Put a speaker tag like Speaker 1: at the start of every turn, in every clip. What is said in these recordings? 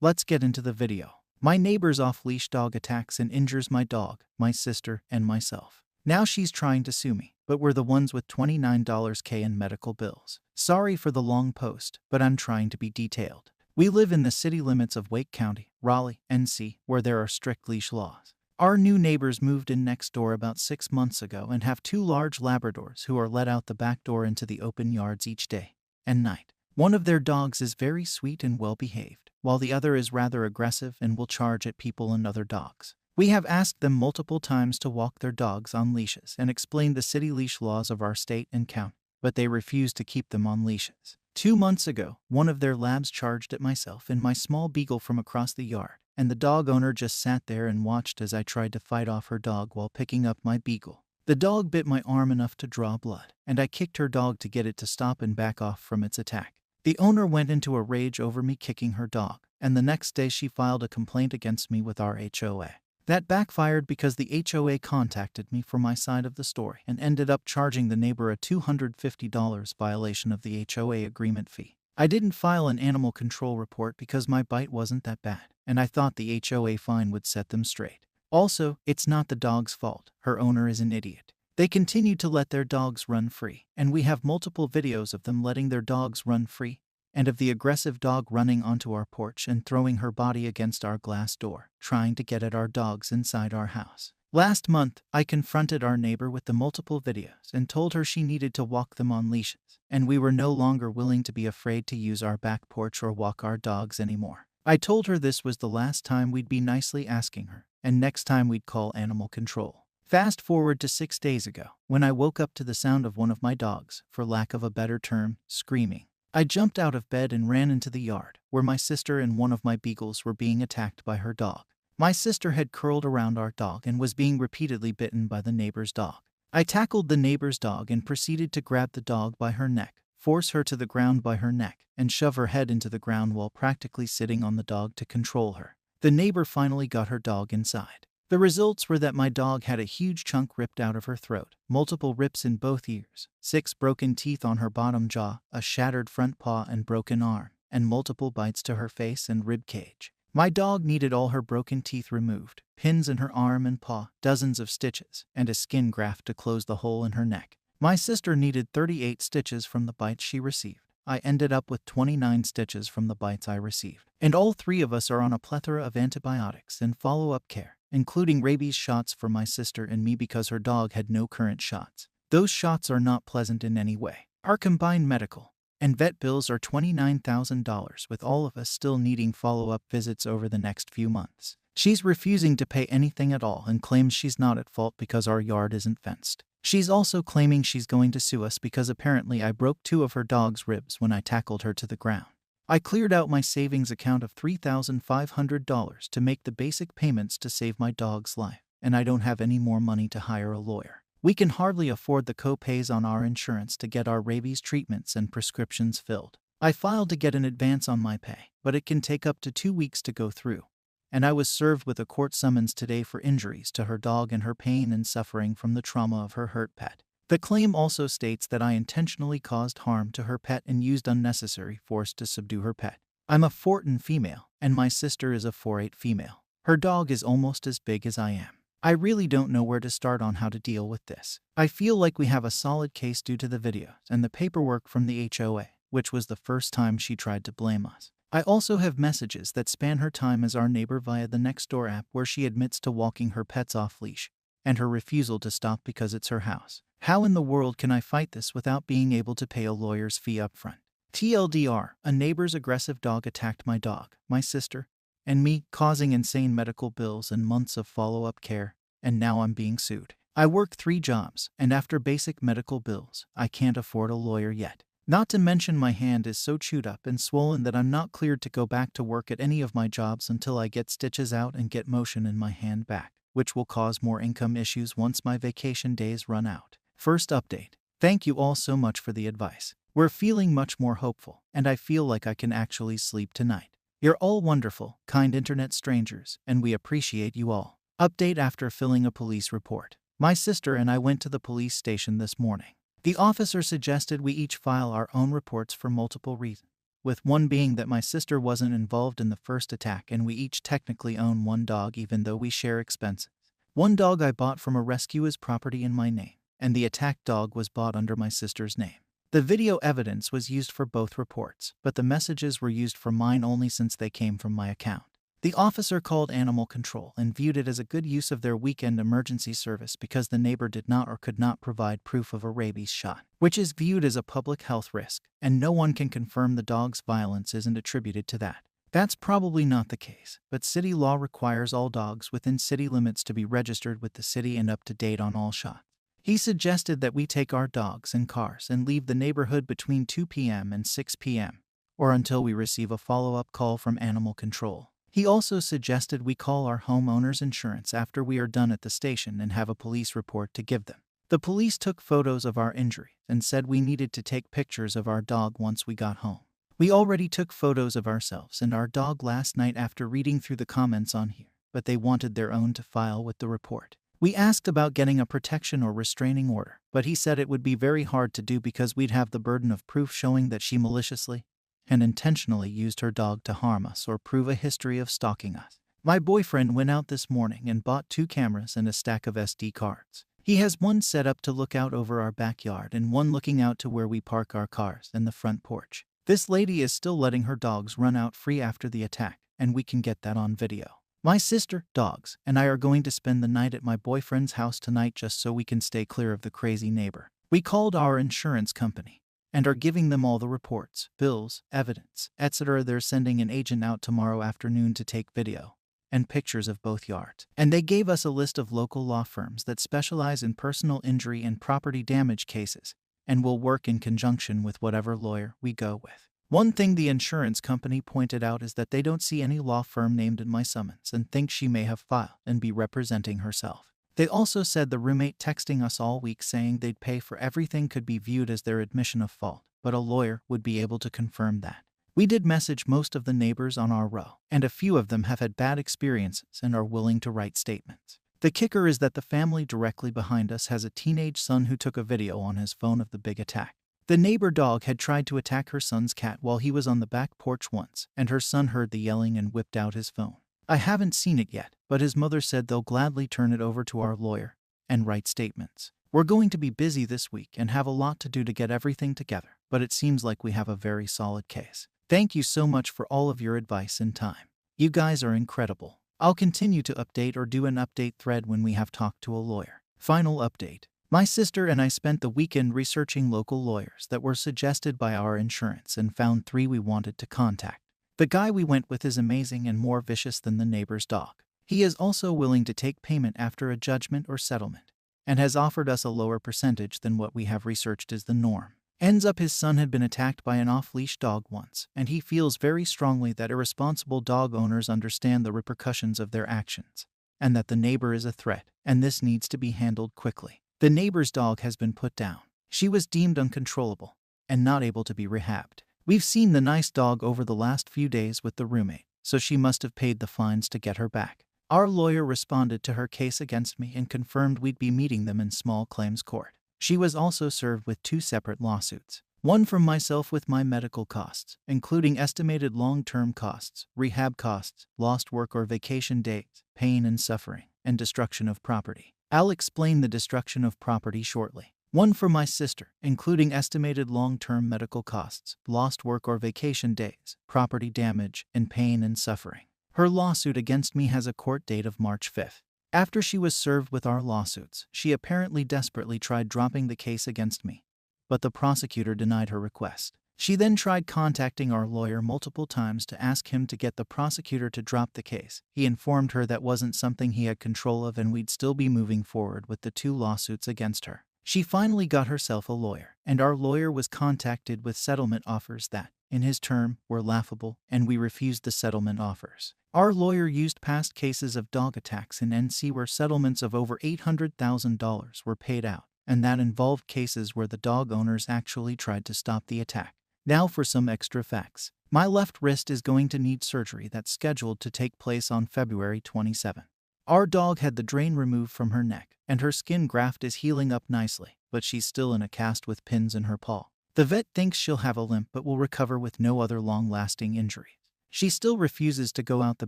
Speaker 1: Let's get into the video. My neighbor's off-leash dog attacks and injures my dog, my sister, and myself. Now she's trying to sue me, but we're the ones with $29K in medical bills. Sorry for the long post, but I'm trying to be detailed. We live in the city limits of Wake County, Raleigh, NC, where there are strict leash laws. Our new neighbors moved in next door about 6 months ago and have 2 large Labradors who are let out the back door into the open yards each day and night. One of their dogs is very sweet and well-behaved, while the other is rather aggressive and will charge at people and other dogs. We have asked them multiple times to walk their dogs on leashes and explain the city leash laws of our state and county, but they refuse to keep them on leashes. 2 months ago, one of their labs charged at myself and my small beagle from across the yard, and the dog owner just sat there and watched as I tried to fight off her dog while picking up my beagle. The dog bit my arm enough to draw blood, and I kicked her dog to get it to stop and back off from its attack. The owner went into a rage over me kicking her dog, and the next day she filed a complaint against me with our HOA. That backfired because the HOA contacted me for my side of the story and ended up charging the neighbor a $250 violation of the HOA agreement fee. I didn't file an animal control report because my bite wasn't that bad, and I thought the HOA fine would set them straight. Also, it's not the dog's fault. Her owner is an idiot. They continue to let their dogs run free, and we have multiple videos of them letting their dogs run free, and of the aggressive dog running onto our porch and throwing her body against our glass door, trying to get at our dogs inside our house. Last month, I confronted our neighbor with the multiple videos and told her she needed to walk them on leashes, and we were no longer willing to be afraid to use our back porch or walk our dogs anymore. I told her this was the last time we'd be nicely asking her, and next time we'd call animal control. Fast forward to 6 days ago, when I woke up to the sound of one of my dogs, for lack of a better term, screaming. I jumped out of bed and ran into the yard, where my sister and one of my beagles were being attacked by her dog. My sister had curled around our dog and was being repeatedly bitten by the neighbor's dog. I tackled the neighbor's dog and proceeded to grab the dog by her neck, force her to the ground by her neck, and shove her head into the ground while practically sitting on the dog to control her. The neighbor finally got her dog inside. The results were that my dog had a huge chunk ripped out of her throat, multiple rips in both ears, 6 broken teeth on her bottom jaw, a shattered front paw and broken arm, and multiple bites to her face and rib cage. My dog needed all her broken teeth removed, pins in her arm and paw, dozens of stitches, and a skin graft to close the hole in her neck. My sister needed 38 stitches from the bites she received. I ended up with 29 stitches from the bites I received. And all 3 of us are on a plethora of antibiotics and follow-up care, including rabies shots for my sister and me because her dog had no current shots. Those shots are not pleasant in any way. Our combined medical and vet bills are $29,000, with all of us still needing follow-up visits over the next few months. She's refusing to pay anything at all and claims she's not at fault because our yard isn't fenced. She's also claiming she's going to sue us because apparently I broke 2 of her dog's ribs when I tackled her to the ground. I cleared out my savings account of $3,500 to make the basic payments to save my dog's life, and I don't have any more money to hire a lawyer. We can hardly afford the co-pays on our insurance to get our rabies treatments and prescriptions filled. I filed to get an advance on my pay, but it can take up to 2 weeks to go through, and I was served with a court summons today for injuries to her dog and her pain and suffering from the trauma of her hurt pet. The claim also states that I intentionally caused harm to her pet and used unnecessary force to subdue her pet. I'm a 4'10" female, and my sister is a 4'8" female. Her dog is almost as big as I am. I really don't know where to start on how to deal with this. I feel like we have a solid case due to the videos and the paperwork from the HOA, which was the first time she tried to blame us. I also have messages that span her time as our neighbor via the Nextdoor app where she admits to walking her pets off leash, and her refusal to stop because it's her house. How in the world can I fight this without being able to pay a lawyer's fee upfront? TLDR, a neighbor's aggressive dog attacked my dog, my sister, and me, causing insane medical bills and months of follow-up care, and now I'm being sued. I work 3 jobs, and after basic medical bills, I can't afford a lawyer yet. Not to mention my hand is so chewed up and swollen that I'm not cleared to go back to work at any of my jobs until I get stitches out and get motion in my hand back, which will cause more income issues once my vacation days run out. First update. Thank you all so much for the advice. We're feeling much more hopeful, and I feel like I can actually sleep tonight. You're all wonderful, kind internet strangers, and we appreciate you all. Update after filling a police report. My sister and I went to the police station this morning. The officer suggested we each file our own reports for multiple reasons. with one being that my sister wasn't involved in the first attack and we each technically own one dog even though we share expenses. One dog I bought from a rescue is property in my name, and the attacked dog was bought under my sister's name. The video evidence was used for both reports, but the messages were used for mine only since they came from my account. The officer called animal control and viewed it as a good use of their weekend emergency service because the neighbor did not or could not provide proof of a rabies shot, which is viewed as a public health risk, and no one can confirm the dog's violence isn't attributed to that. That's probably not the case, but city law requires all dogs within city limits to be registered with the city and up to date on all shots. He suggested that we take our dogs and cars and leave the neighborhood between 2 p.m. and 6 p.m., or until we receive a follow-up call from animal control. He also suggested we call our homeowner's insurance after we are done at the station and have a police report to give them. The police took photos of our injury and said we needed to take pictures of our dog once we got home. We already took photos of ourselves and our dog last night after reading through the comments on here, but they wanted their own to file with the report. We asked about getting a protection or restraining order, but he said it would be very hard to do because we'd have the burden of proof showing that she maliciously and intentionally used her dog to harm us or prove a history of stalking us. My boyfriend went out this morning and bought 2 cameras and a stack of SD cards. He has one set up to look out over our backyard and one looking out to where we park our cars and the front porch. This lady is still letting her dogs run out free after the attack, and we can get that on video. My sister, dogs, and I are going to spend the night at my boyfriend's house tonight just so we can stay clear of the crazy neighbor. We called our insurance company and are giving them all the reports, bills, evidence, etc. They're sending an agent out tomorrow afternoon to take video and pictures of both yards. And they gave us a list of local law firms that specialize in personal injury and property damage cases and will work in conjunction with whatever lawyer we go with. One thing the insurance company pointed out is that they don't see any law firm named in my summons and think she may have filed and be representing herself. They also said the roommate texting us all week saying they'd pay for everything could be viewed as their admission of fault, but a lawyer would be able to confirm that. We did message most of the neighbors on our row, and a few of them have had bad experiences and are willing to write statements. The kicker is that the family directly behind us has a teenage son who took a video on his phone of the big attack. The neighbor dog had tried to attack her son's cat while he was on the back porch once, and her son heard the yelling and whipped out his phone. I haven't seen it yet, but his mother said they'll gladly turn it over to our lawyer and write statements. We're going to be busy this week and have a lot to do to get everything together, but it seems like we have a very solid case. Thank you so much for all of your advice and time. You guys are incredible. I'll continue to update or do an update thread when we have talked to a lawyer. Final update. My sister and I spent the weekend researching local lawyers that were suggested by our insurance and found 3 we wanted to contact. The guy we went with is amazing and more vicious than the neighbor's dog. He is also willing to take payment after a judgment or settlement, and has offered us a lower percentage than what we have researched is the norm. Ends up his son had been attacked by an off-leash dog once, and he feels very strongly that irresponsible dog owners understand the repercussions of their actions, and that the neighbor is a threat, and this needs to be handled quickly. The neighbor's dog has been put down. She was deemed uncontrollable and not able to be rehabbed. We've seen the nice dog over the last few days with the roommate, so she must have paid the fines to get her back. Our lawyer responded to her case against me and confirmed we'd be meeting them in small claims court. She was also served with 2 separate lawsuits. One from myself with my medical costs, including estimated long-term costs, rehab costs, lost work or vacation days, pain and suffering, and destruction of property. I'll explain the destruction of property shortly. One for my sister, including estimated long-term medical costs, lost work or vacation days, property damage, and pain and suffering. Her lawsuit against me has a court date of March 5th. After she was served with our lawsuits, she apparently desperately tried dropping the case against me, but the prosecutor denied her request. She then tried contacting our lawyer multiple times to ask him to get the prosecutor to drop the case. He informed her that wasn't something he had control of and we'd still be moving forward with the 2 lawsuits against her. She finally got herself a lawyer, and our lawyer was contacted with settlement offers that, in his term, were laughable, and we refused the settlement offers. Our lawyer used past cases of dog attacks in NC where settlements of over $800,000 were paid out, and that involved cases where the dog owners actually tried to stop the attack. Now for some extra facts. My left wrist is going to need surgery that's scheduled to take place on February 27. Our dog had the drain removed from her neck, and her skin graft is healing up nicely, but she's still in a cast with pins in her paw. The vet thinks she'll have a limp but will recover with no other long-lasting injuries. She still refuses to go out the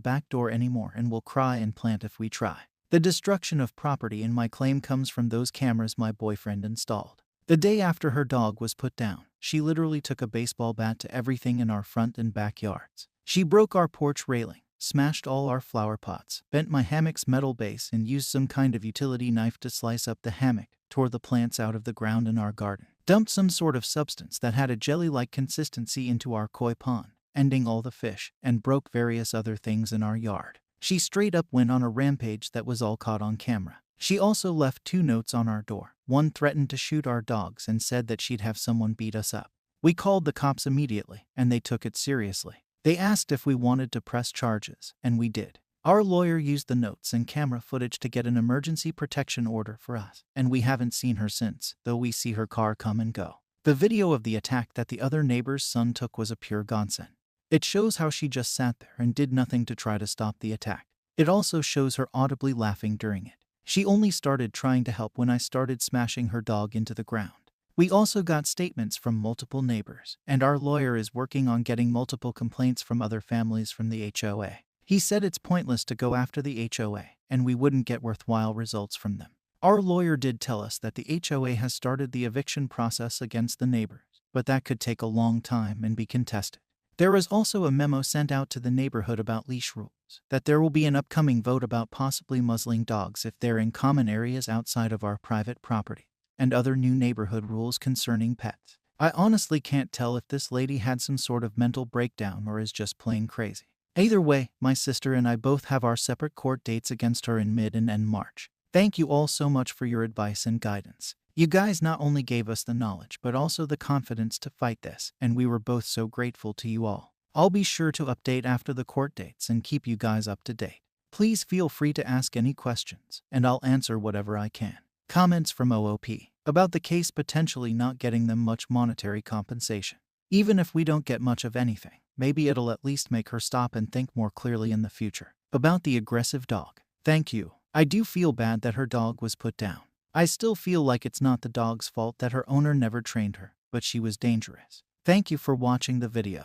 Speaker 1: back door anymore and will cry and plant if we try. The destruction of property in my claim comes from those cameras my boyfriend installed. The day after her dog was put down, she literally took a baseball bat to everything in our front and backyards. She broke our porch railing, smashed all our flower pots, bent my hammock's metal base, and used some kind of utility knife to slice up the hammock, tore the plants out of the ground in our garden, dumped some sort of substance that had a jelly-like consistency into our koi pond, ending all the fish, and broke various other things in our yard. She straight up went on a rampage that was all caught on camera. She also left 2 notes on our door. One threatened to shoot our dogs and said that she'd have someone beat us up. We called the cops immediately, and they took it seriously. They asked if we wanted to press charges, and we did. Our lawyer used the notes and camera footage to get an emergency protection order for us, and we haven't seen her since, though we see her car come and go. The video of the attack that the other neighbor's son took was a pure godsend. It shows how she just sat there and did nothing to try to stop the attack. It also shows her audibly laughing during it. She only started trying to help when I started smashing her dog into the ground. We also got statements from multiple neighbors, and our lawyer is working on getting multiple complaints from other families from the HOA. He said it's pointless to go after the HOA, and we wouldn't get worthwhile results from them. Our lawyer did tell us that the HOA has started the eviction process against the neighbors, but that could take a long time and be contested. There was also a memo sent out to the neighborhood about leash rules, that there will be an upcoming vote about possibly muzzling dogs if they're in common areas outside of our private property, and other new neighborhood rules concerning pets. I honestly can't tell if this lady had some sort of mental breakdown or is just plain crazy. Either way, my sister and I both have our separate court dates against her in mid and end March. Thank you all so much for your advice and guidance. You guys not only gave us the knowledge but also the confidence to fight this, and we were both so grateful to you all. I'll be sure to update after the court dates and keep you guys up to date. Please feel free to ask any questions, and I'll answer whatever I can. Comments from OOP about the case potentially not getting them much monetary compensation. Even if we don't get much of anything, maybe it'll at least make her stop and think more clearly in the future. About the aggressive dog. Thank you. I do feel bad that her dog was put down. I still feel like it's not the dog's fault that her owner never trained her, but she was dangerous. Thank you for watching the video.